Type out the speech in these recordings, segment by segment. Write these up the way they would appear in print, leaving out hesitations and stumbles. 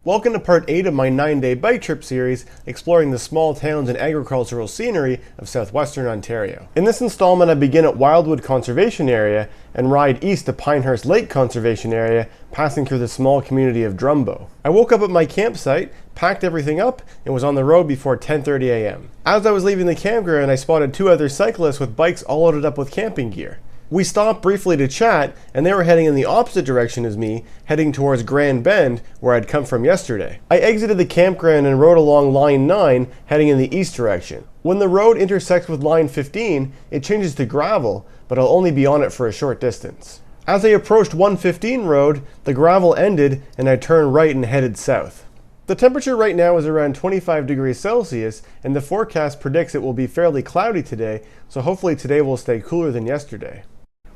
Welcome to part 8 of my 9-day bike trip series, exploring the small towns and agricultural scenery of southwestern Ontario. In this installment, I begin at Wildwood Conservation Area and ride east to Pinehurst Lake Conversation Area, passing through the small community of Drumbo. I woke up at my campsite, packed everything up, and was on the road before 10:30 a.m. As I was leaving the campground, I spotted 2 other cyclists with bikes all loaded up with camping gear. We stopped briefly to chat, and they were heading in the opposite direction as me, heading towards Grand Bend, where I'd come from yesterday. I exited the campground and rode along Line 9, heading in the east direction. When the road intersects with Line 15, it changes to gravel, but I'll only be on it for a short distance. As I approached 115 road, the gravel ended, and I turned right and headed south. The temperature right now is around 25 degrees Celsius, and the forecast predicts it will be fairly cloudy today, so hopefully today will stay cooler than yesterday.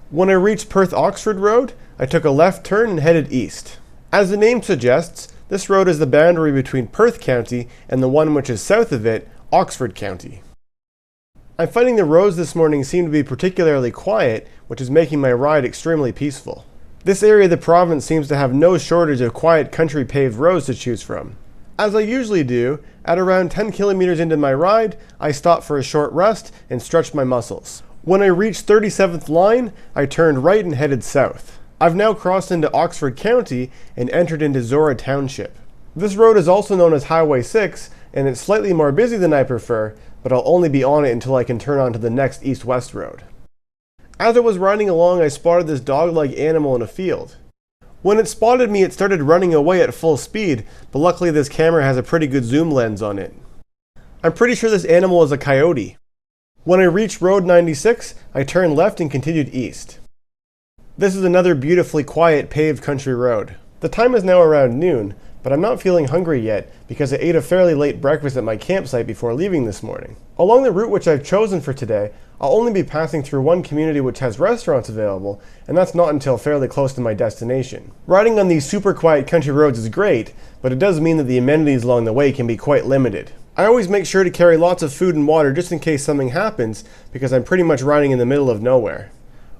When I reached Perth Oxford Rd, I took a left turn and headed east. As the name suggests, this road is the boundary between Perth County and the one which is south of it, Oxford County. I'm finding the roads this morning seem to be particularly quiet, which is making my ride extremely peaceful. This area of the province seems to have no shortage of quiet country paved roads to choose from. As I usually do, at around 10 kilometers into my ride, I stopped for a short rest and stretched my muscles. When I reached 37th line, I turned right and headed south. I've now crossed into Oxford County and entered into Zora Township. This road is also known as Highway 6, and it's slightly more busy than I prefer, but I'll only be on it until I can turn onto the next east-west road. As I was riding along, I spotted this dog-like animal in a field. When it spotted me, it started running away at full speed, but luckily this camera has a pretty good zoom lens on it. I'm pretty sure this animal is a coyote. When I reached Road 96, I turned left and continued east. This is another beautifully quiet paved country road. The time is now around noon, but I'm not feeling hungry yet because I ate a fairly late breakfast at my campsite before leaving this morning. Along the route which I've chosen for today, I'll only be passing through one community which has restaurants available, and that's not until fairly close to my destination. Riding on these super quiet country roads is great, but it does mean that the amenities along the way can be quite limited. I always make sure to carry lots of food and water just in case something happens, because I'm pretty much riding in the middle of nowhere.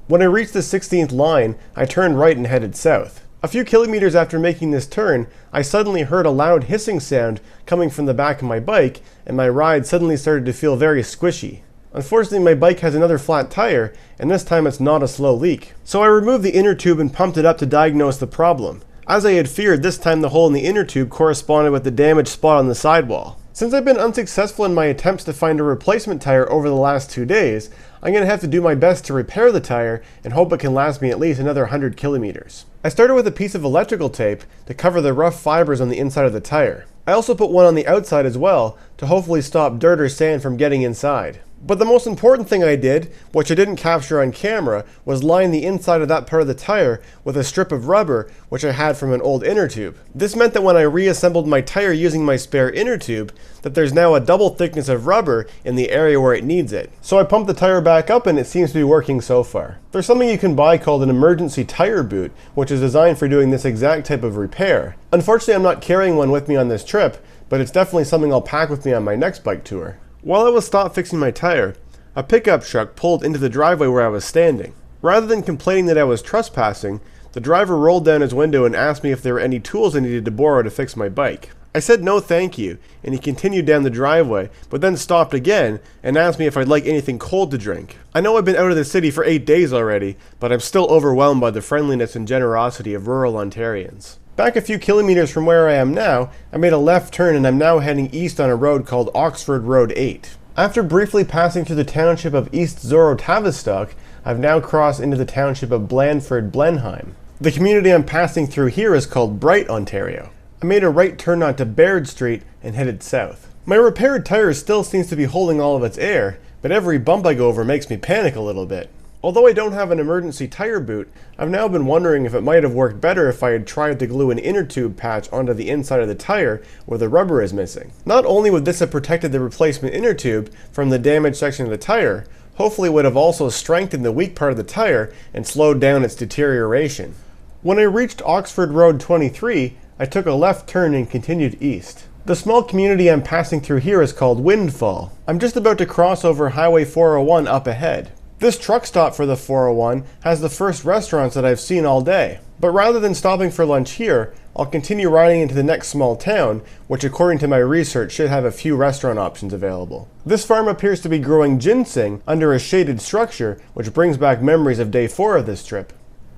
When I reached the 16th line, I turned right and headed south. A few kilometers after making this turn, I suddenly heard a loud hissing sound coming from the back of my bike, and my ride suddenly started to feel very squishy. Unfortunately, my bike has another flat tire, and this time it's not a slow leak. So I removed the inner tube and pumped it up to diagnose the problem. As I had feared, this time the hole in the inner tube corresponded with the damaged spot on the sidewall. Since I've been unsuccessful in my attempts to find a replacement tire over the last 2 days, I'm going to have to do my best to repair the tire and hope it can last me at least another 100 kilometers. I started with a piece of electrical tape to cover the rough fibers on the inside of the tire. I also put one on the outside as well to hopefully stop dirt or sand from getting inside. But the most important thing I did, which I didn't capture on camera, was line the inside of that part of the tire with a strip of rubber which I had from an old inner tube. This meant that when I reassembled my tire using my spare inner tube, that there's now a double thickness of rubber in the area where it needs it. So I pumped the tire back up and it seems to be working so far. There's something you can buy called an emergency tire boot, which is designed for doing this exact type of repair. Unfortunately, I'm not carrying one with me on this trip, but it's definitely something I'll pack with me on my next bike tour. While I was stopped fixing my tire, a pickup truck pulled into the driveway where I was standing. Rather than complaining that I was trespassing, the driver rolled down his window and asked me if there were any tools I needed to borrow to fix my bike. I said no thank you, and he continued down the driveway, but then stopped again and asked me if I'd like anything cold to drink. I know I've been out of the city for 8 days already, but I'm still overwhelmed by the friendliness and generosity of rural Ontarians. Back a few kilometers from where I am now, I made a left turn and I'm now heading east on a road called Oxford Rd 8. After briefly passing through the township of East Zoro-Tavistock, I've now crossed into the township of Blandford-Blenheim. The community I'm passing through here is called Bright, Ontario. I made a right turn onto Baird Street and headed south. My repaired tire still seems to be holding all of its air, but every bump I go over makes me panic a little bit. Although I don't have an emergency tire boot, I've now been wondering if it might have worked better if I had tried to glue an inner tube patch onto the inside of the tire where the rubber is missing. Not only would this have protected the replacement inner tube from the damaged section of the tire, hopefully it would have also strengthened the weak part of the tire and slowed down its deterioration. When I reached Oxford Road 23, I took a left turn and continued east. The small community I'm passing through here is called Windfall. I'm just about to cross over Highway 401 up ahead. This truck stop for the 401 has the first restaurants that I've seen all day. But rather than stopping for lunch here, I'll continue riding into the next small town, which according to my research should have a few restaurant options available. This farm appears to be growing ginseng under a shaded structure, which brings back memories of day 4 of this trip.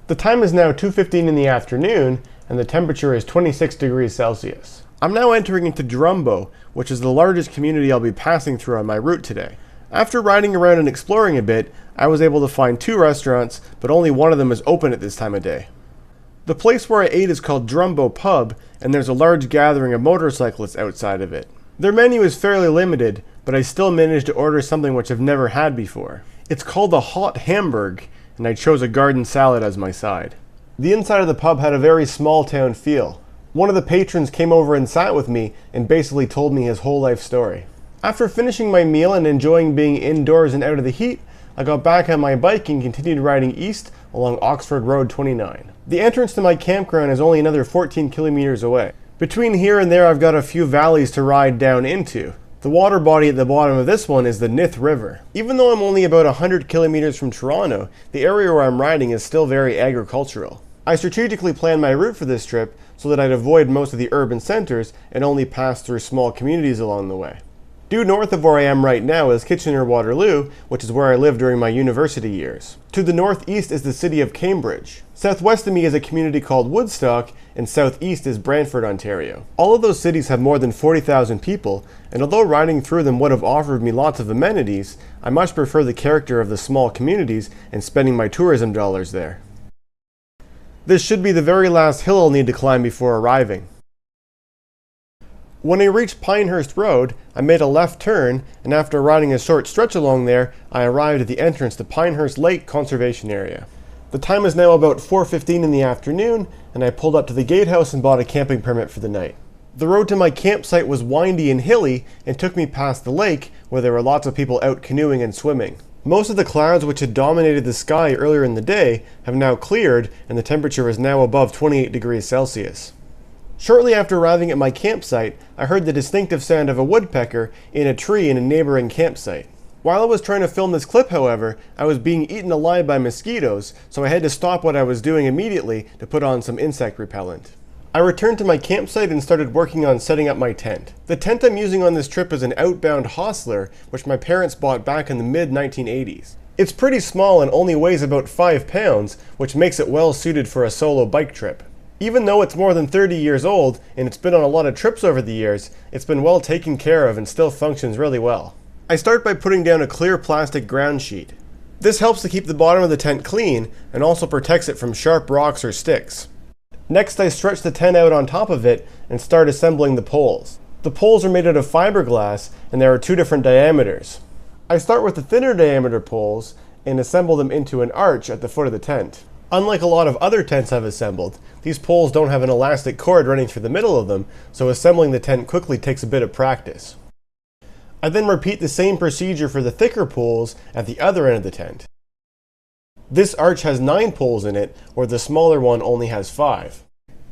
The time is now 2:15 in the afternoon, and the temperature is 26 degrees Celsius. I'm now entering into Drumbo, which is the largest community I'll be passing through on my route today. After riding around and exploring a bit, I was able to find 2 restaurants, but only one of them is open at this time of day. The place where I ate is called Drumbo Pub, and there's a large gathering of motorcyclists outside of it. Their menu is fairly limited, but I still managed to order something which I've never had before. It's called the Hot Hamburg, and I chose a garden salad as my side. The inside of the pub had a very small town feel. One of the patrons came over and sat with me and basically told me his whole life story. After finishing my meal and enjoying being indoors and out of the heat, I got back on my bike and continued riding east along Oxford Road 29. The entrance to my campground is only another 14 kilometers away. Between here and there I've got a few valleys to ride down into. The water body at the bottom of this one is the Nith River. Even though I'm only about 100 kilometers from Toronto, the area where I'm riding is still very agricultural. I strategically planned my route for this trip so that I'd avoid most of the urban centers and only pass through small communities along the way. Due north of where I am right now is Kitchener-Waterloo, which is where I lived during my university years. To the northeast is the city of Cambridge. Southwest of me is a community called Woodstock, and southeast is Brantford, Ontario. All of those cities have more than 40,000 people, and although riding through them would have offered me lots of amenities, I much prefer the character of the small communities and spending my tourism dollars there. This should be the very last hill I'll need to climb before arriving. When I reached Pinehurst Road, I made a left turn, and after riding a short stretch along there, I arrived at the entrance to Pinehurst Lake Conversation Area. The time is now about 4:15 in the afternoon, and I pulled up to the gatehouse and bought a camping permit for the night. The road to my campsite was windy and hilly, and took me past the lake, where there were lots of people out canoeing and swimming. Most of the clouds which had dominated the sky earlier in the day have now cleared, and the temperature is now above 28 degrees Celsius. Shortly after arriving at my campsite, I heard the distinctive sound of a woodpecker in a tree in a neighboring campsite. While I was trying to film this clip, however, I was being eaten alive by mosquitoes, so I had to stop what I was doing immediately to put on some insect repellent. I returned to my campsite and started working on setting up my tent. The tent I'm using on this trip is an outbound hostler, which my parents bought back in the mid-1980s. It's pretty small and only weighs about 5 pounds, which makes it well suited for a solo bike trip. Even though it's more than 30 years old and it's been on a lot of trips over the years, it's been well taken care of and still functions really well. I start by putting down a clear plastic ground sheet. This helps to keep the bottom of the tent clean and also protects it from sharp rocks or sticks. Next, I stretch the tent out on top of it and start assembling the poles. The poles are made out of fiberglass and there are 2 different diameters. I start with the thinner diameter poles and assemble them into an arch at the foot of the tent. Unlike a lot of other tents I've assembled, these poles don't have an elastic cord running through the middle of them, so assembling the tent quickly takes a bit of practice. I then repeat the same procedure for the thicker poles at the other end of the tent. This arch has 9 poles in it, where the smaller one only has 5.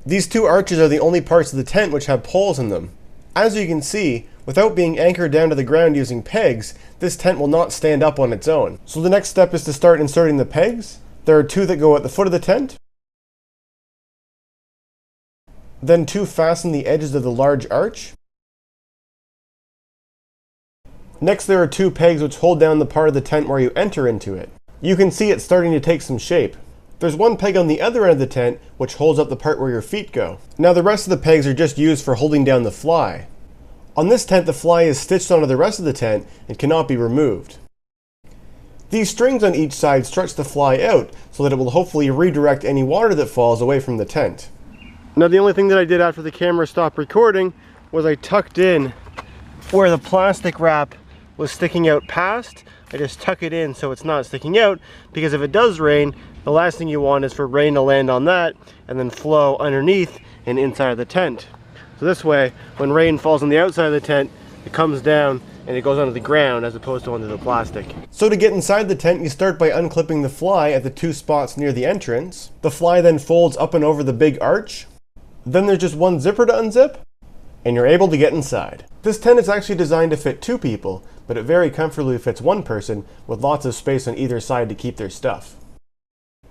These 2 arches are the only parts of the tent which have poles in them. As you can see, without being anchored down to the ground using pegs, this tent will not stand up on its own. So the next step is to start inserting the pegs. There are 2 that go at the foot of the tent. Then 2 fasten the edges of the large arch. Next there are 2 pegs which hold down the part of the tent where you enter into it. You can see it starting to take some shape. There's 1 peg on the other end of the tent which holds up the part where your feet go. Now the rest of the pegs are just used for holding down the fly. On this tent the fly is stitched onto the rest of the tent and cannot be removed. These strings on each side stretch the fly out so that it will hopefully redirect any water that falls away from the tent. Now the only thing that I did after the camera stopped recording was I tucked in where the plastic wrap was sticking out past. I just tuck it in so it's not sticking out, because if it does rain, the last thing you want is for rain to land on that and then flow underneath and inside of the tent. So this way, when rain falls on the outside of the tent, it comes down and it goes onto the ground as opposed to onto the plastic. So to get inside the tent, you start by unclipping the fly at the 2 spots near the entrance. The fly then folds up and over the big arch. Then there's just 1 zipper to unzip, and you're able to get inside. This tent is actually designed to fit 2 people, but it very comfortably fits 1 person with lots of space on either side to keep their stuff.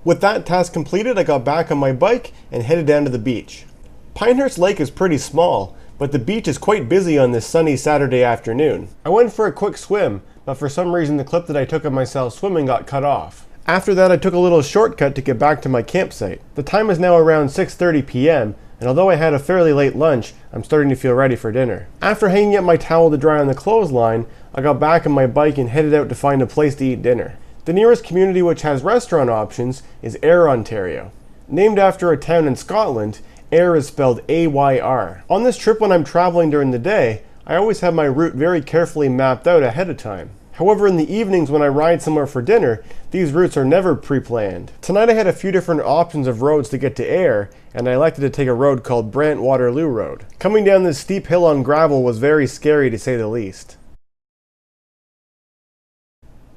With that task completed, I got back on my bike and headed down to the beach. Pinehurst Lake is pretty small, but the beach is quite busy on this sunny Saturday afternoon. I went for a quick swim, but for some reason the clip that I took of myself swimming got cut off. After that I took a little shortcut to get back to my campsite. The time is now around 6:30 p.m. and although I had a fairly late lunch, I'm starting to feel ready for dinner. After hanging up my towel to dry on the clothesline, I got back on my bike and headed out to find a place to eat dinner. The nearest community which has restaurant options is Eyre, Ontario. Named after a town in Scotland, Eyre is spelled A-Y-R. On this trip when I'm traveling during the day, I always have my route very carefully mapped out ahead of time. However, in the evenings when I ride somewhere for dinner, these routes are never pre-planned. Tonight I had a few different options of roads to get to Eyre, and I elected to take a road called Brant-Waterloo Road. Coming down this steep hill on gravel was very scary to say the least.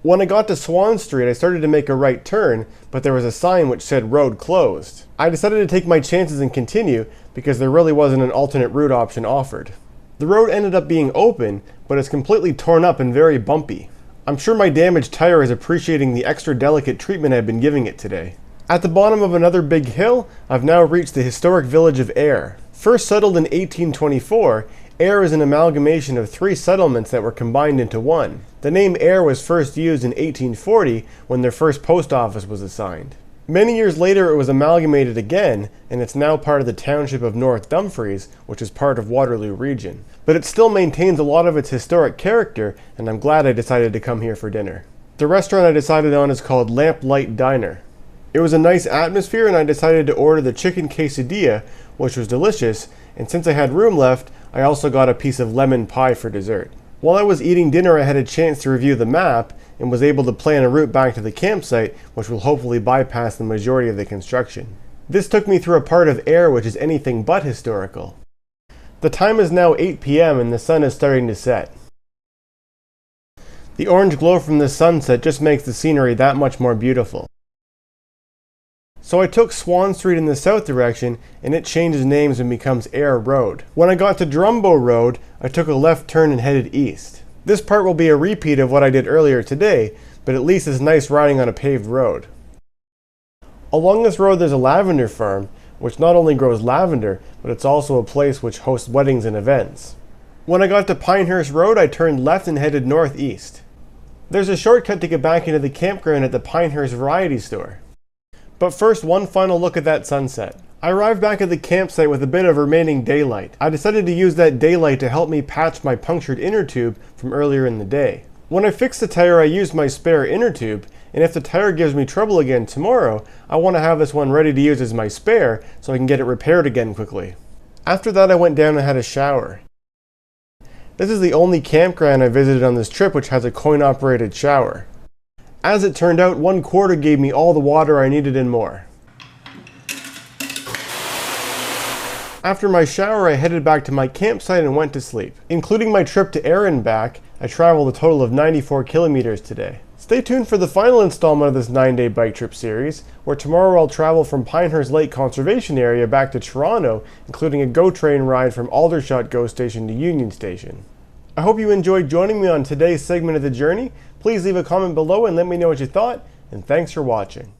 When I got to Swan Street, I started to make a right turn, but there was a sign which said road closed. I decided to take my chances and continue because there really wasn't an alternate route option offered. The road ended up being open, but it's completely torn up and very bumpy. I'm sure my damaged tire is appreciating the extra delicate treatment I've been giving it today. At the bottom of another big hill, I've now reached the historic village of Eyre. First settled in 1824, Eyre is an amalgamation of 3 settlements that were combined into one. The name Eyre was first used in 1840 when their first post office was assigned. Many years later it was amalgamated again, and it's now part of the township of North Dumfries, which is part of Waterloo region. But it still maintains a lot of its historic character, and I'm glad I decided to come here for dinner. The restaurant I decided on is called Lamplight Diner. It was a nice atmosphere and I decided to order the chicken quesadilla, which was delicious, and since I had room left, I also got a piece of lemon pie for dessert. While I was eating dinner, I had a chance to review the map and was able to plan a route back to the campsite, which will hopefully bypass the majority of the construction. This took me through a part of Eyre which is anything but historical. The time is now 8 p.m. and the sun is starting to set. The orange glow from the sunset just makes the scenery that much more beautiful. So I took Swan Street in the south direction and it changes names and becomes Eyre Road. When I got to Drumbo Road, I took a left turn and headed east. This part will be a repeat of what I did earlier today, but at least it's nice riding on a paved road. Along this road there's a lavender farm, which not only grows lavender, but it's also a place which hosts weddings and events. When I got to Pinehurst Road, I turned left and headed northeast. There's a shortcut to get back into the campground at the Pinehurst Variety Store. But first, one final look at that sunset. I arrived back at the campsite with a bit of remaining daylight. I decided to use that daylight to help me patch my punctured inner tube from earlier in the day. When I fixed the tire, I used my spare inner tube, and if the tire gives me trouble again tomorrow, I want to have this one ready to use as my spare so I can get it repaired again quickly. After that, I went down and had a shower. This is the only campground I visited on this trip which has a coin-operated shower. As it turned out, 1 quarter gave me all the water I needed and more. After my shower, I headed back to my campsite and went to sleep. Including my trip to Eyre and back, I traveled a total of 94 kilometers today. Stay tuned for the final installment of this 9-day bike trip series, where tomorrow I'll travel from Pinehurst Lake Conversation Area back to Toronto, including a GO train ride from Aldershot GO Station to Union Station. I hope you enjoyed joining me on today's segment of the journey. Please leave a comment below and let me know what you thought, and thanks for watching.